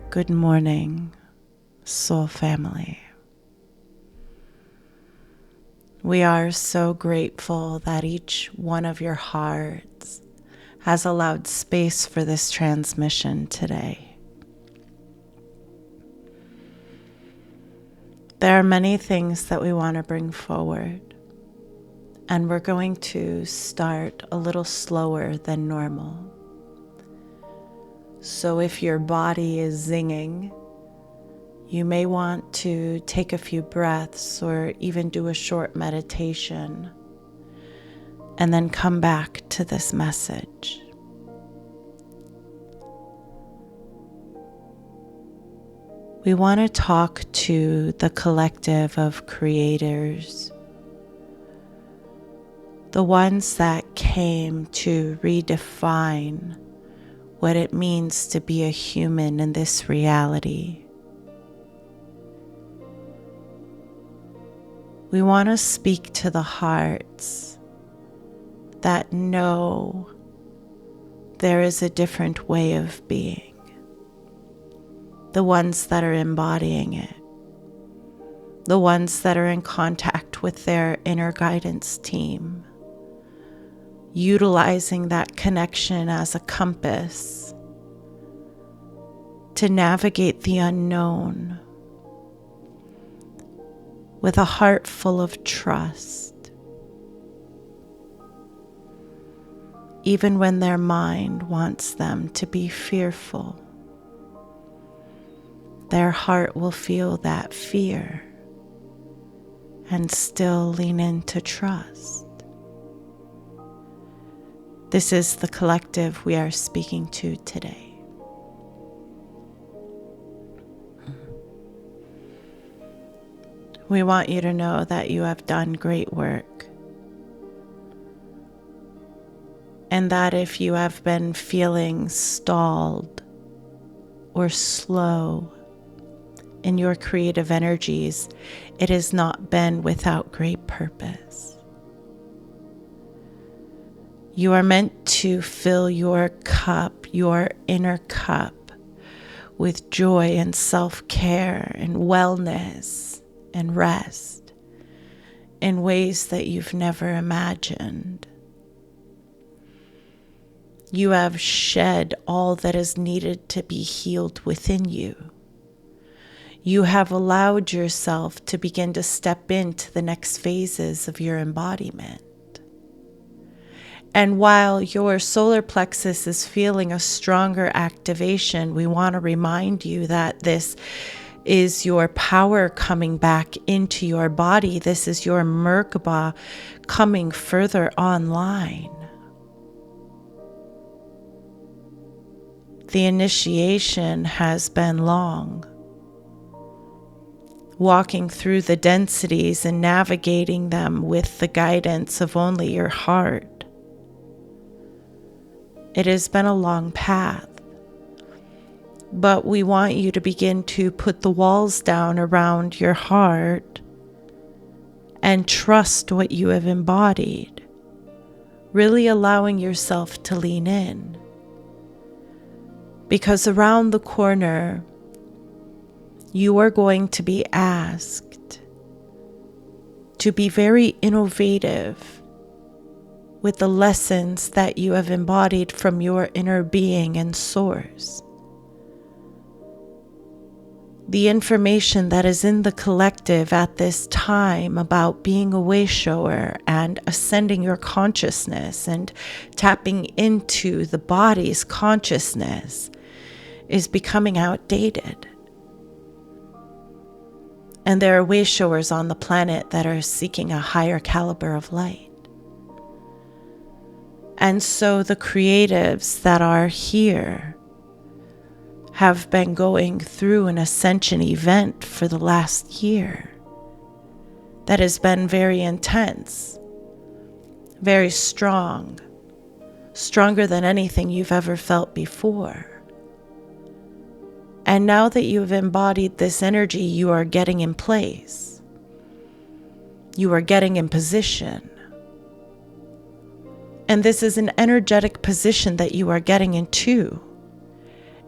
Good morning, soul family. We are so grateful that each one of your hearts has allowed space for this transmission today. There are many things that we want to bring forward, and we're going to start a little slower than normal. So if your body is zinging, you may want to take a few breaths or even do a short meditation and then come back to this message. We want to talk to the collective of creators, the ones that came to redefine what it means to be a human in this reality. We want to speak to the hearts that know there is a different way of being, the ones that are embodying it, the ones that are in contact with their inner guidance team, utilizing that connection as a compass to navigate the unknown with a heart full of trust, even when their mind wants them to be fearful. Their heart will feel that fear and still lean into trust. This is the collective we are speaking to today. We want you to know that you have done great work, and that if you have been feeling stalled or slow in your creative energies, it has not been without great purpose. You are meant to fill your cup, your inner cup, with joy and self-care and wellness and rest in ways that you've never imagined. You have shed all that is needed to be healed within you. You have allowed yourself to begin to step into the next phases of your embodiment. And while your solar plexus is feeling a stronger activation, we want to remind you that this is your power coming back into your body. This is your Merkaba coming further online. The initiation has been long. Walking through the densities and navigating them with the guidance of only your heart. It has been a long path, but we want you to begin to put the walls down around your heart and trust what you have embodied, really allowing yourself to lean in. Because around the corner, you are going to be asked to be very innovative with the lessons that you have embodied from your inner being and source. The information that is in the collective at this time about being a way shower and ascending your consciousness and tapping into the body's consciousness is becoming outdated. And there are way showers on the planet that are seeking a higher caliber of light. And so the creatives that are here have been going through an ascension event for the last year that has been very intense, very strong, stronger than anything you've ever felt before. And now that you've embodied this energy, you are getting in place. You are getting in position. And this is an energetic position that you are getting into.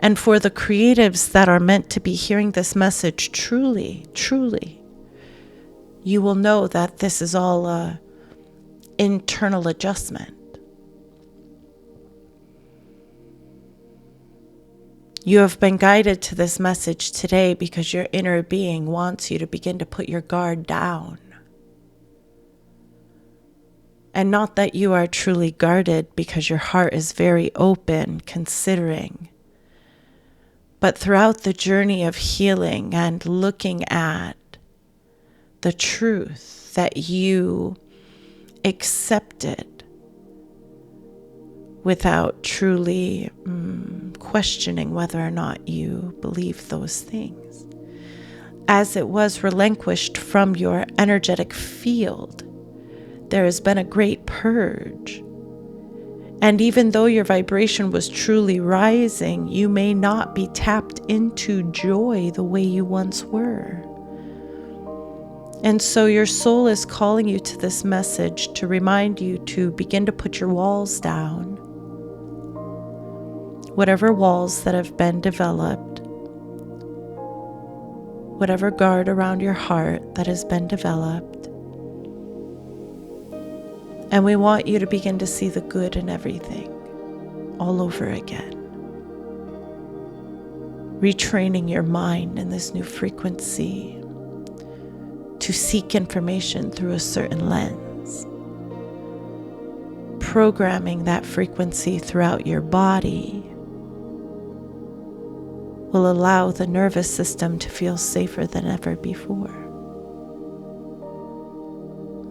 And for the creatives that are meant to be hearing this message truly, truly, you will know that this is all a internal adjustment. You have been guided to this message today because your inner being wants you to begin to put your guard down. And not that you are truly guarded because your heart is very open, considering. But throughout the journey of healing and looking at the truth that you accepted without truly questioning whether or not you believe those things, as it was relinquished from your energetic field, there has been a great purge. And even though your vibration was truly rising, you may not be tapped into joy the way you once were. And so your soul is calling you to this message to remind you to begin to put your walls down. Whatever walls that have been developed, whatever guard around your heart that has been developed. And we want you to begin to see the good in everything all over again. Retraining your mind in this new frequency to seek information through a certain lens. Programming that frequency throughout your body will allow the nervous system to feel safer than ever before.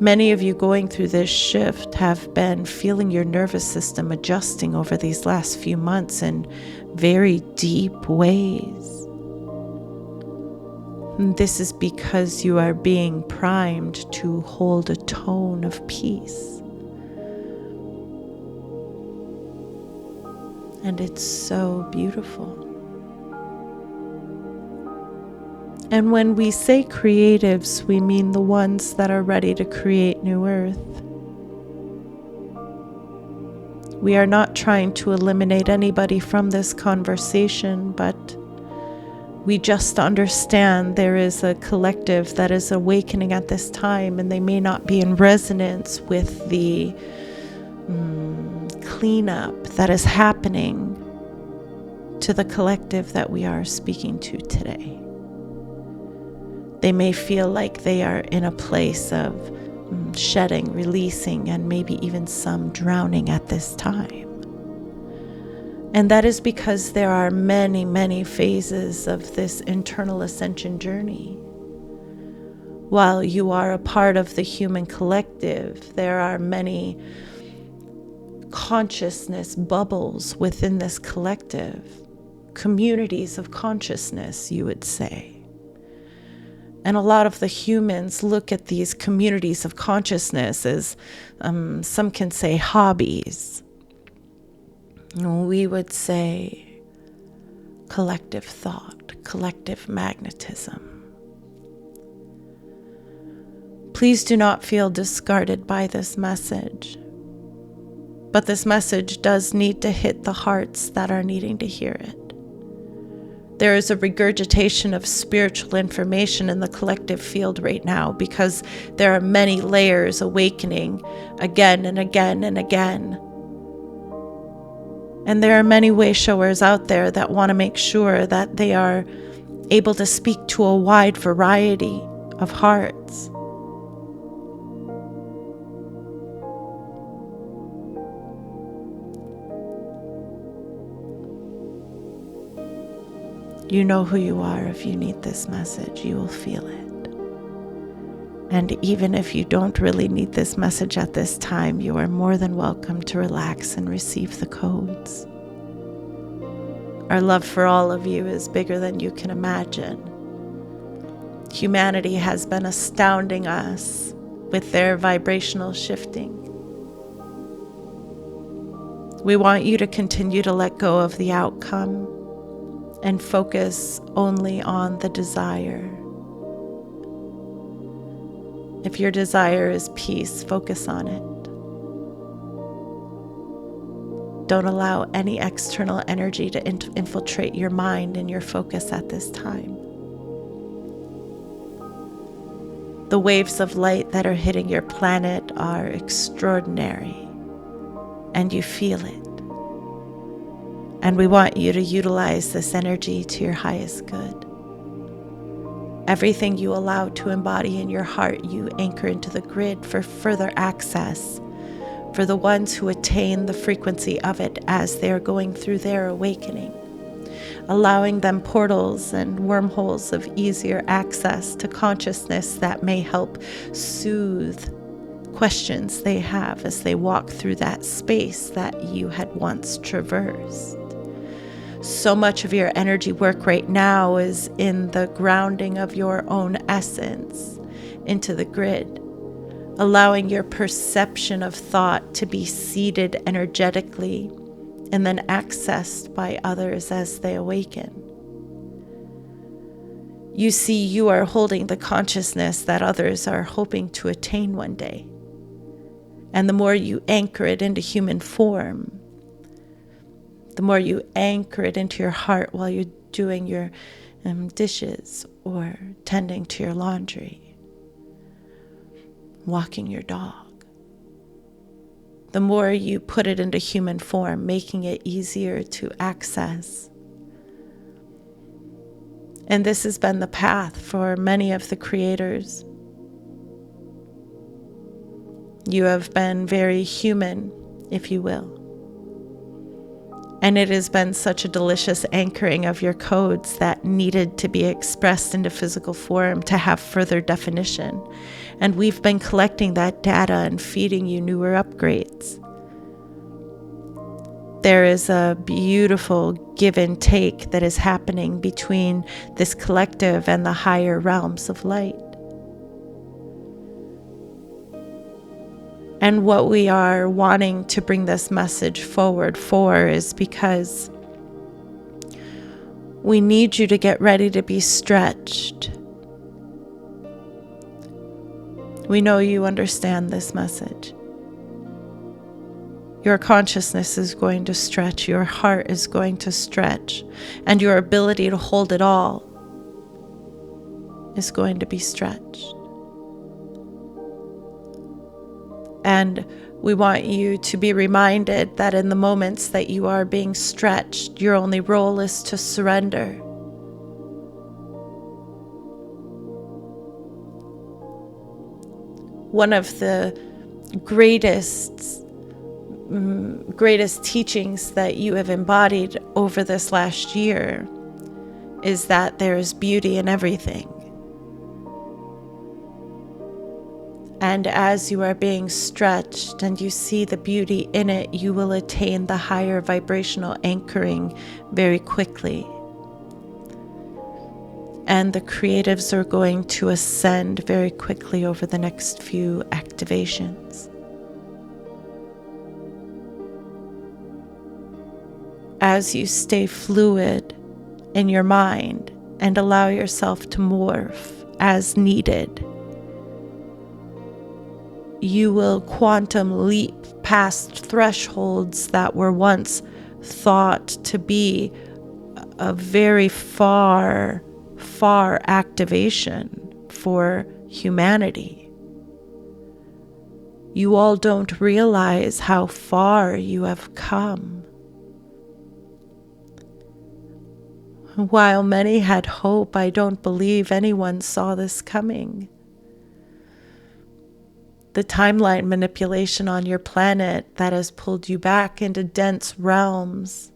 Many of you going through this shift have been feeling your nervous system adjusting over these last few months in very deep ways. And this is because you are being primed to hold a tone of peace. And it's so beautiful. And when we say creatives, we mean the ones that are ready to create new earth. We are not trying to eliminate anybody from this conversation, but we just understand there is a collective that is awakening at this time, and they may not be in resonance with the cleanup that is happening to the collective that we are speaking to today. They may feel like they are in a place of shedding, releasing, and maybe even some drowning at this time. And that is because there are many, many phases of this internal ascension journey. While you are a part of the human collective, there are many consciousness bubbles within this collective, communities of consciousness, you would say. And a lot of the humans look at these communities of consciousness as, some can say, hobbies. We would say collective thought, collective magnetism. Please do not feel discarded by this message. But this message does need to hit the hearts that are needing to hear it. There is a regurgitation of spiritual information in the collective field right now because there are many layers awakening again and again and again. And there are many way showers out there that want to make sure that they are able to speak to a wide variety of hearts. You know who you are. If you need this message, you will feel it. And even if you don't really need this message at this time, you are more than welcome to relax and receive the codes. Our love for all of you is bigger than you can imagine. Humanity has been astounding us with their vibrational shifting. We want you to continue to let go of the outcome and focus only on the desire. If your desire is peace, focus on it. Don't allow any external energy to infiltrate your mind and your focus at this time. The waves of light that are hitting your planet are extraordinary, and you feel it. And we want you to utilize this energy to your highest good. Everything you allow to embody in your heart, you anchor into the grid for further access, for the ones who attain the frequency of it as they are going through their awakening, allowing them portals and wormholes of easier access to consciousness that may help soothe questions they have as they walk through that space that you had once traversed. So much of your energy work right now is in the grounding of your own essence into the grid, allowing your perception of thought to be seeded energetically and then accessed by others as they awaken. You see, you are holding the consciousness that others are hoping to attain one day. And the more you anchor it into human form, the more you anchor it into your heart while you're doing your dishes or tending to your laundry, walking your dog, the more you put it into human form, making it easier to access. And this has been the path for many of the creators. You have been very human, if you will. And it has been such a delicious anchoring of your codes that needed to be expressed into physical form to have further definition. And we've been collecting that data and feeding you newer upgrades. There is a beautiful give and take that is happening between this collective and the higher realms of light. And what we are wanting to bring this message forward for is because we need you to get ready to be stretched. We know you understand this message. Your consciousness is going to stretch, your heart is going to stretch, and your ability to hold it all is going to be stretched. And we want you to be reminded that in the moments that you are being stretched, your only role is to surrender. One of the greatest teachings that you have embodied over this last year is that there is beauty in everything. And as you are being stretched and you see the beauty in it, you will attain the higher vibrational anchoring very quickly. And the creatives are going to ascend very quickly over the next few activations. As you stay fluid in your mind and allow yourself to morph as needed, you will quantum leap past thresholds that were once thought to be a very far activation for humanity. You all don't realize how far you have come. While many had hope, I don't believe anyone saw this coming. The timeline manipulation on your planet that has pulled you back into dense realms.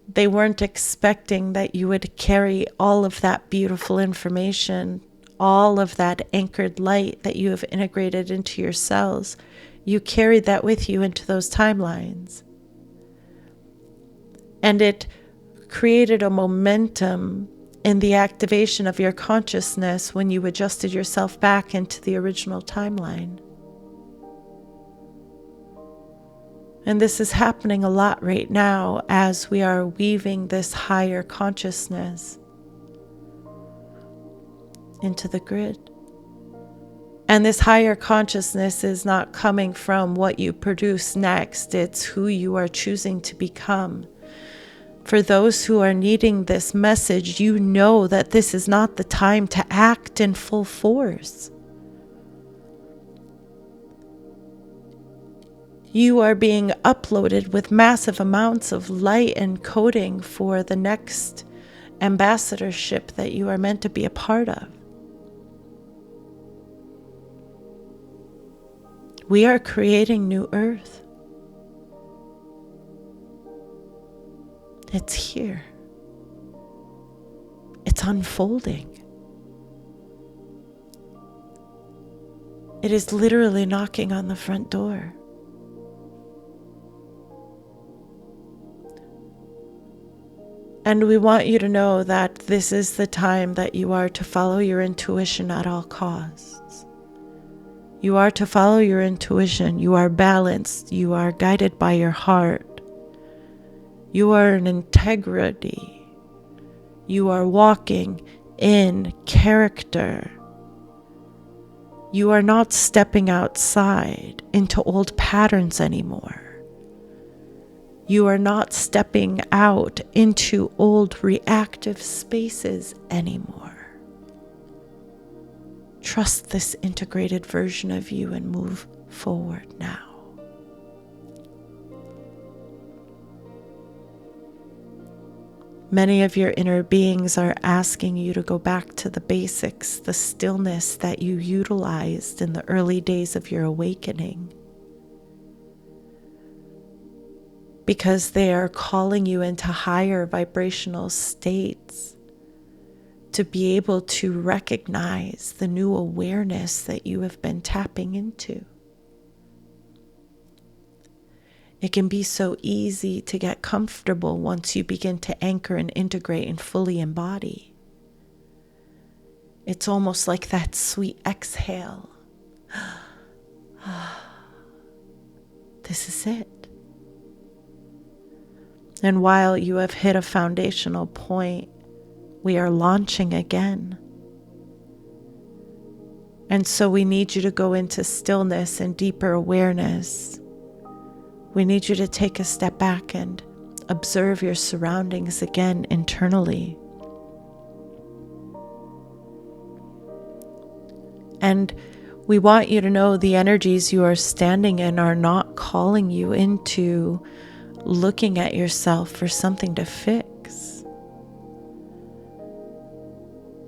They weren't expecting that you would carry all of that beautiful information, all of that anchored light that you have integrated into your cells. You carried that with you into those timelines. And it created a momentum in the activation of your consciousness when you adjusted yourself back into the original timeline. And this is happening a lot right now as we are weaving this higher consciousness into the grid. And this higher consciousness is not coming from what you produce next. It's who you are choosing to become. For those who are needing this message, you know that this is not the time to act in full force. You are being uploaded with massive amounts of light and coding for the next ambassadorship that you are meant to be a part of. We are creating new earth. It's here. It's unfolding. It is literally knocking on the front door. And we want you to know that this is the time that you are to follow your intuition at all costs. You are to follow your intuition. You are balanced. You are guided by your heart. You are in integrity. You are walking in character. You are not stepping outside into old patterns anymore. You are not stepping out into old reactive spaces anymore. Trust this integrated version of you and move forward now. Many of your inner beings are asking you to go back to the basics, the stillness that you utilized in the early days of your awakening. Because they are calling you into higher vibrational states to be able to recognize the new awareness that you have been tapping into. It can be so easy to get comfortable once you begin to anchor and integrate and fully embody. It's almost like that sweet exhale. This is it. And while you have hit a foundational point, we are launching again. And so we need you to go into stillness and deeper awareness. We need you to take a step back and observe your surroundings again internally. And we want you to know the energies you are standing in are not calling you into looking at yourself for something to fix,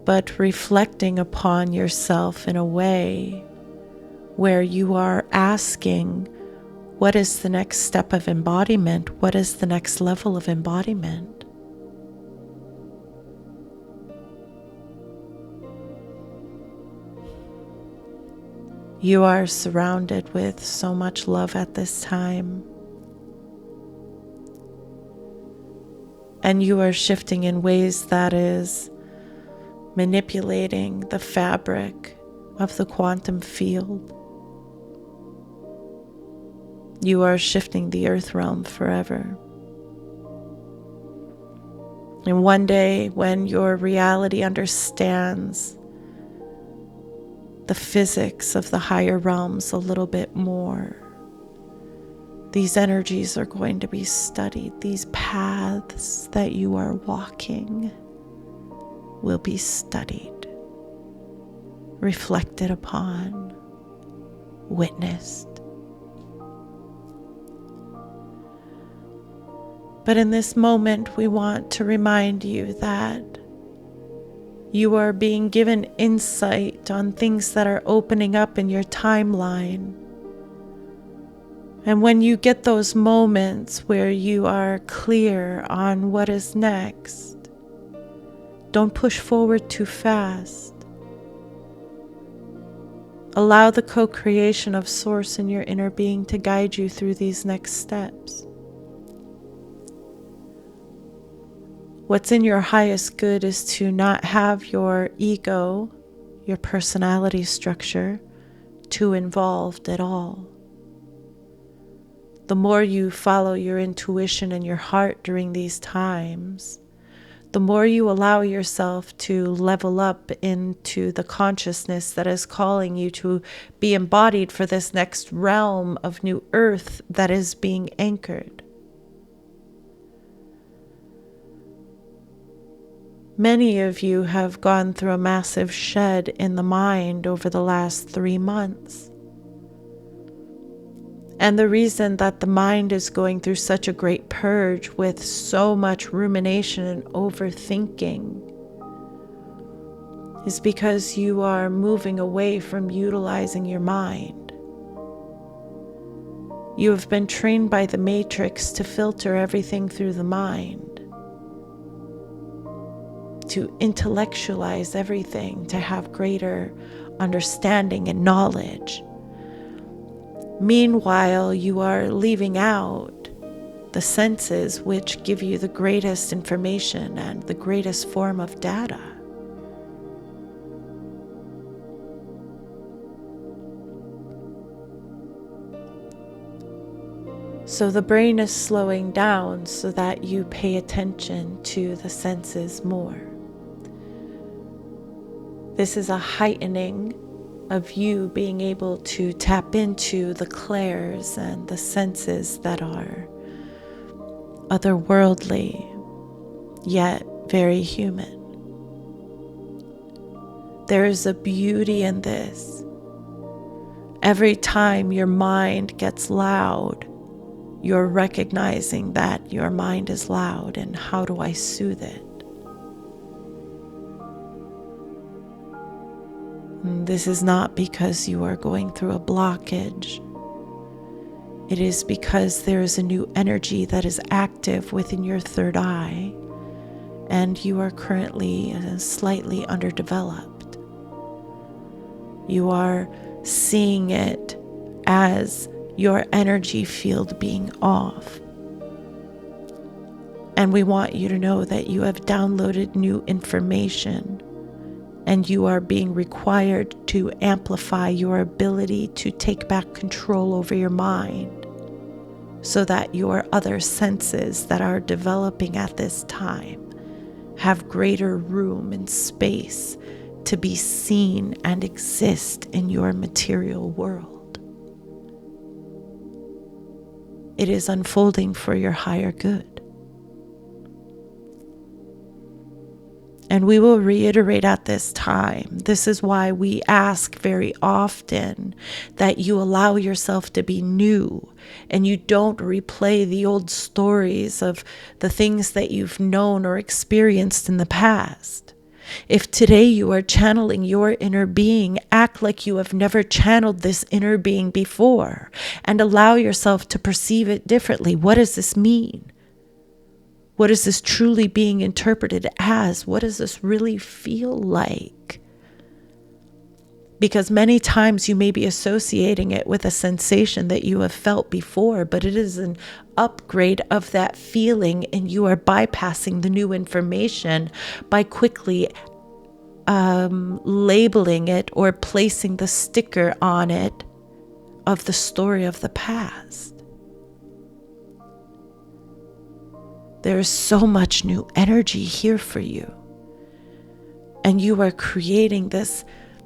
but reflecting upon yourself in a way where you are asking, what is the next step of embodiment? What is the next level of embodiment? You are surrounded with so much love at this time. And you are shifting in ways that is manipulating the fabric of the quantum field. You are shifting the earth realm forever. And one day, when your reality understands the physics of the higher realms a little bit more, these energies are going to be studied. These paths that you are walking will be studied, reflected upon, witnessed. But in this moment, we want to remind you that you are being given insight on things that are opening up in your timeline. And when you get those moments where you are clear on what is next, don't push forward too fast. Allow the co-creation of Source in your inner being to guide you through these next steps. What's in your highest good is to not have your ego, your personality structure, too involved at all. The more you follow your intuition and your heart during these times, the more you allow yourself to level up into the consciousness that is calling you to be embodied for this next realm of new earth that is being anchored. Many of you have gone through a massive shed in the mind over the last 3 months. And the reason that the mind is going through such a great purge with so much rumination and overthinking is because you are moving away from utilizing your mind. You have been trained by the matrix to filter everything through the mind, to intellectualize everything, to have greater understanding and knowledge. Meanwhile, you are leaving out the senses which give you the greatest information and the greatest form of data. So the brain is slowing down so that you pay attention to the senses more. This is a heightening of you being able to tap into the clairs and the senses that are otherworldly, yet very human. There is a beauty in this. Every time your mind gets loud, you're recognizing that your mind is loud, and how do I soothe it? This is not because you are going through a blockage. It is because there is a new energy that is active within your third eye, and you are currently slightly underdeveloped. You are seeing it as your energy field being off. And we want you to know that you have downloaded new information, and you are being required to amplify your ability to take back control over your mind so that your other senses that are developing at this time have greater room and space to be seen and exist in your material world. It is unfolding for your higher good. And we will reiterate at this time, this is why we ask very often that you allow yourself to be new and you don't replay the old stories of the things that you've known or experienced in the past. If today you are channeling your inner being, act like you have never channeled this inner being before and allow yourself to perceive it differently. What does this mean? What is this truly being interpreted as? What does this really feel like? Because many times you may be associating it with a sensation that you have felt before, but it is an upgrade of that feeling, and you are bypassing the new information by quickly labeling it or placing the sticker on it of the story of the past. There is so much new energy here for you. And you are creating this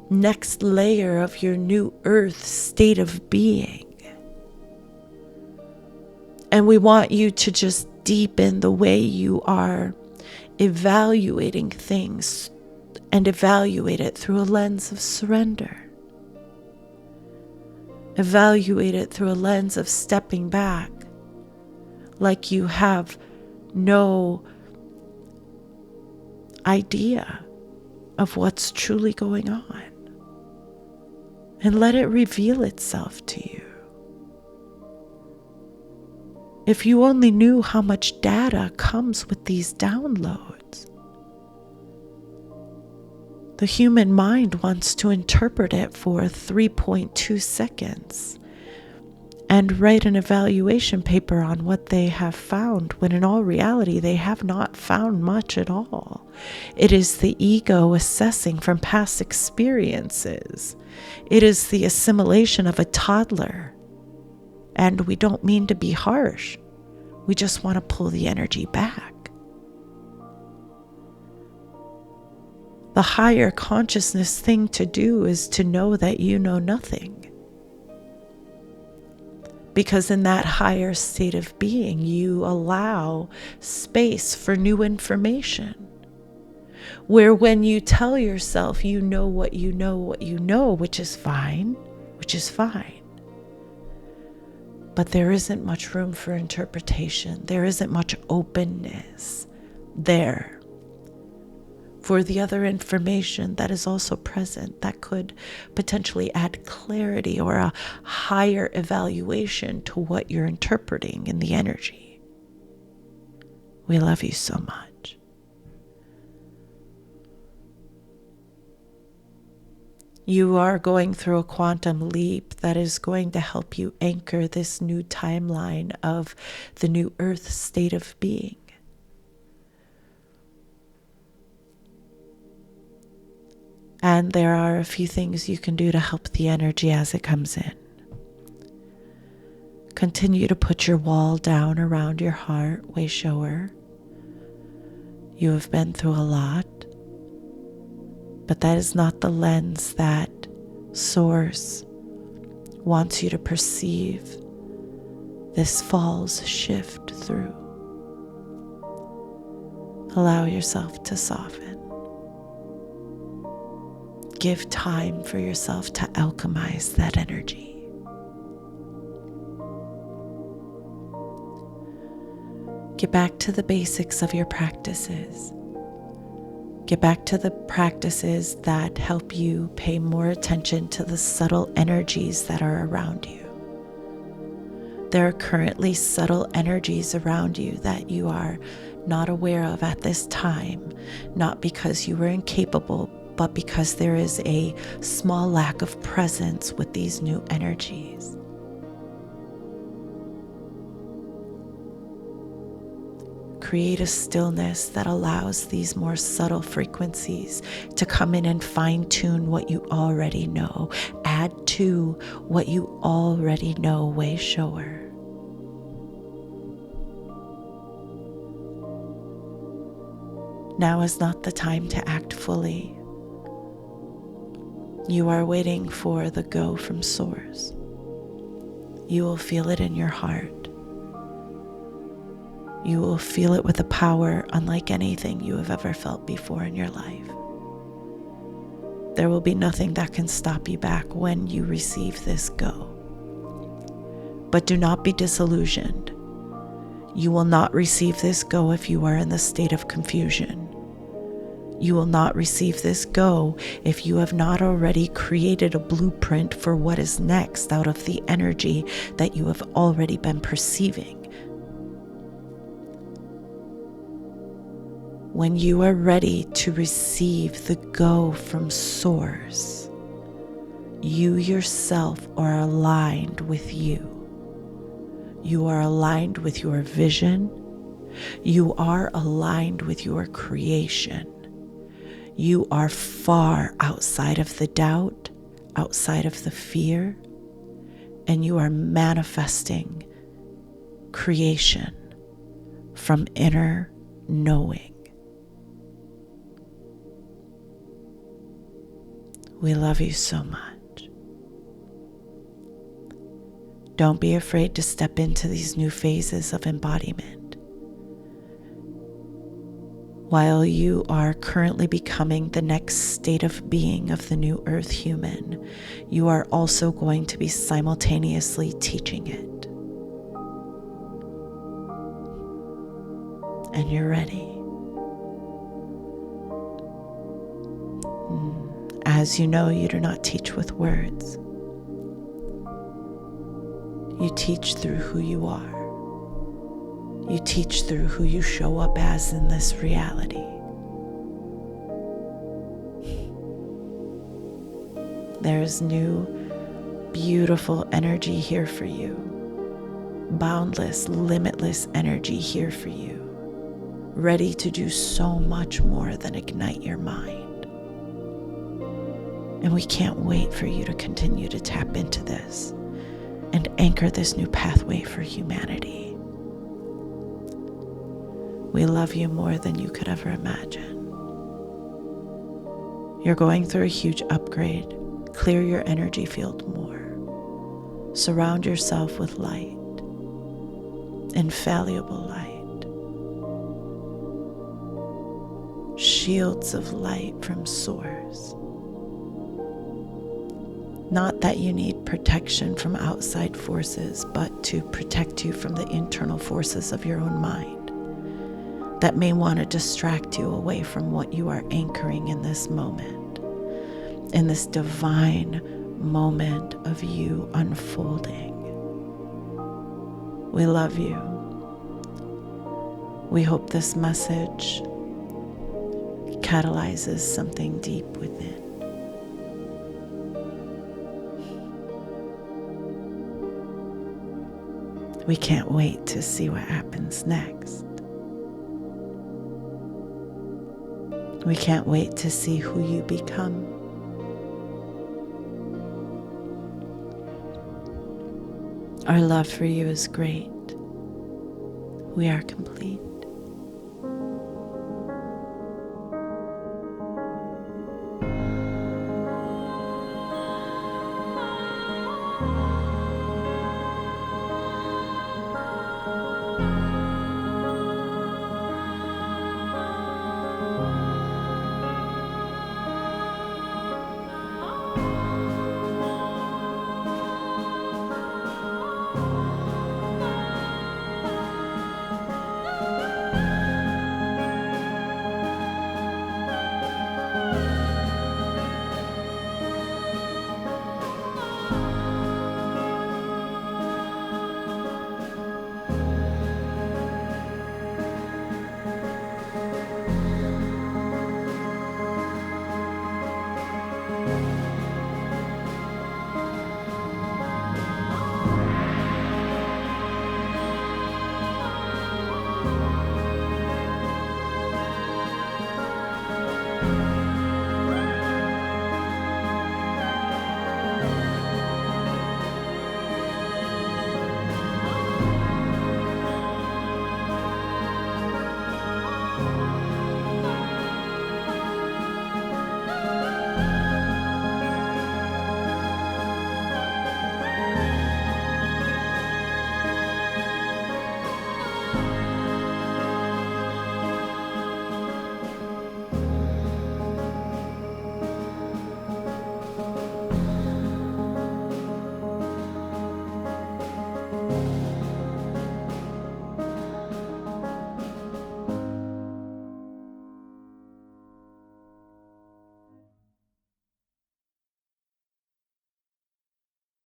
next layer of your new earth state of being. And we want you to just deepen the way you are evaluating things and evaluate it through a lens of surrender. Evaluate it through a lens of stepping back, like you have no idea of what's truly going on, and let it reveal itself to you. If you only knew how much data comes with these downloads. The human mind wants to interpret it for 3.2 seconds and write an evaluation paper on what they have found, when in all reality they have not found much at all. It is the ego assessing from past experiences. It is the assimilation of a toddler. And we don't mean to be harsh. We just want to pull the energy back. The higher consciousness thing to do is to know that you know nothing. Because in that higher state of being, you allow space for new information. Where when you tell yourself you know what you know, which is fine. But there isn't much room for interpretation. There isn't much openness there for the other information that is also present that could potentially add clarity or a higher evaluation to what you're interpreting in the energy. We love you so much. You are going through a quantum leap that is going to help you anchor this new timeline of the new earth state of being. And there are a few things you can do to help the energy as it comes in. Continue to put your wall down around your heart, way shower. You have been through a lot, but that is not the lens that Source wants you to perceive this fall's shift through. Allow yourself to soften. Give time for yourself to alchemize that energy. Get back to the basics of your practices. Get back to the practices that help you pay more attention to the subtle energies that are around you. There are currently subtle energies around you that you are not aware of at this time, not because you were incapable, but because there is a small lack of presence with these new energies. Create a stillness that allows these more subtle frequencies to come in and fine-tune what you already know. Add to what you already know, way shower. Now is not the time to act fully. You are waiting for the go from Source. You will feel it in your heart. You will feel it with a power unlike anything you have ever felt before in your life. There will be nothing that can stop you back when you receive this go. But do not be disillusioned. You will not receive this go if you are in the state of confusion. You will not receive this go if you have not already created a blueprint for what is next out of the energy that you have already been perceiving. When you are ready to receive the go from Source, you yourself are aligned with you. You are aligned with your vision. You are aligned with your creation. You are far outside of the doubt, outside of the fear, and you are manifesting creation from inner knowing. We love you so much. Don't be afraid to step into these new phases of embodiment. While you are currently becoming the next state of being of the new earth human, you are also going to be simultaneously teaching it. And you're ready. As you know, you do not teach with words. You teach through who you are. You teach through who you show up as in this reality. There is new, beautiful energy here for you. Boundless, limitless energy here for you. Ready to do so much more than ignite your mind. And we can't wait for you to continue to tap into this and anchor this new pathway for humanity. We love you more than you could ever imagine. You're going through a huge upgrade. Clear your energy field more. Surround yourself with light, infallible light, shields of light from source. Not that you need protection from outside forces, but to protect you from the internal forces of your own mind that may want to distract you away from what you are anchoring in this moment, in this divine moment of you unfolding. We love you. We hope this message catalyzes something deep within. We can't wait to see what happens next. We can't wait to see who you become. Our love for you is great. We are complete.